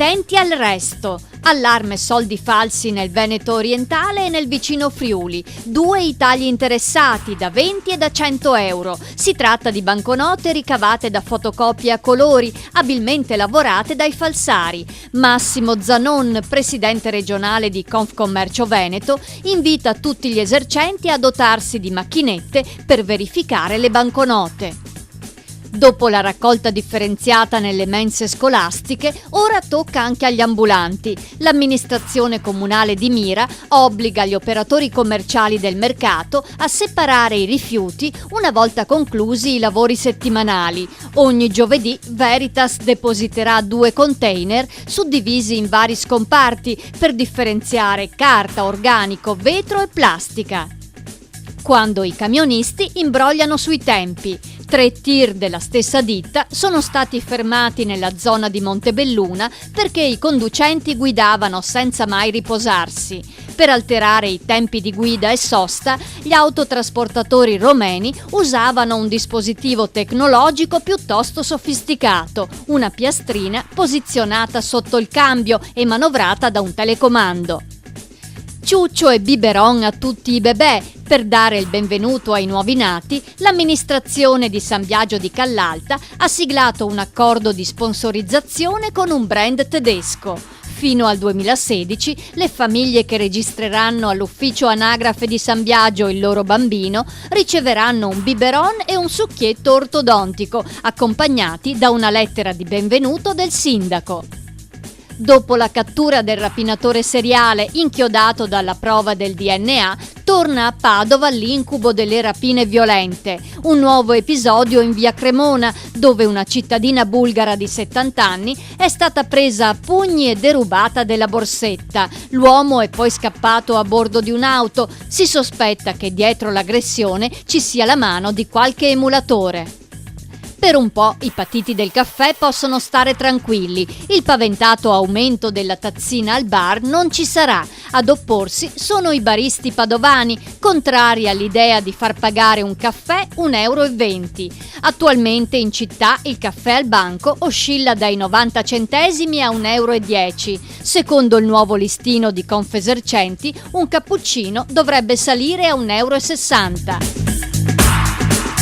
Attenti al resto. Allarme soldi falsi nel Veneto orientale e nel vicino Friuli. 2 i tagli interessati da 20 e da 100 euro. Si tratta di banconote ricavate da fotocopie a colori, abilmente lavorate dai falsari. Massimo Zanon, presidente regionale di Confcommercio Veneto, invita tutti gli esercenti a dotarsi di macchinette per verificare le banconote. Dopo la raccolta differenziata nelle mense scolastiche, ora tocca anche agli ambulanti. L'amministrazione comunale di Mira obbliga gli operatori commerciali del mercato a separare i rifiuti una volta conclusi i lavori settimanali. Ogni giovedì Veritas depositerà 2 container suddivisi in vari scomparti per differenziare carta, organico, vetro e plastica. Quando i camionisti imbrogliano sui tempi. 3 tir della stessa ditta sono stati fermati nella zona di Montebelluna perché i conducenti guidavano senza mai riposarsi. Per alterare i tempi di guida e sosta, gli autotrasportatori romeni usavano un dispositivo tecnologico piuttosto sofisticato, una piastrina posizionata sotto il cambio e manovrata da un telecomando. Ciuccio e biberon a tutti i bebè. Per dare il benvenuto ai nuovi nati, l'amministrazione di San Biagio di Callalta ha siglato un accordo di sponsorizzazione con un brand tedesco. Fino al 2016 le famiglie che registreranno all'ufficio anagrafe di San Biagio il loro bambino riceveranno un biberon e un succhietto ortodontico, accompagnati da una lettera di benvenuto del sindaco. Dopo la cattura del rapinatore seriale inchiodato dalla prova del DNA, torna a Padova l'incubo delle rapine violente. Un nuovo episodio in via Cremona, dove una cittadina bulgara di 70 anni è stata presa a pugni e derubata della borsetta. L'uomo è poi scappato a bordo di un'auto. Si sospetta che dietro l'aggressione ci sia la mano di qualche emulatore. Per un po' i patiti del caffè possono stare tranquilli. Il paventato aumento della tazzina al bar non ci sarà. Ad opporsi sono i baristi padovani, contrari all'idea di far pagare un caffè 1,20 euro. Attualmente in città il caffè al banco oscilla dai 90 centesimi a 1,10 euro. Secondo il nuovo listino di Confesercenti, un cappuccino dovrebbe salire a 1,60 euro.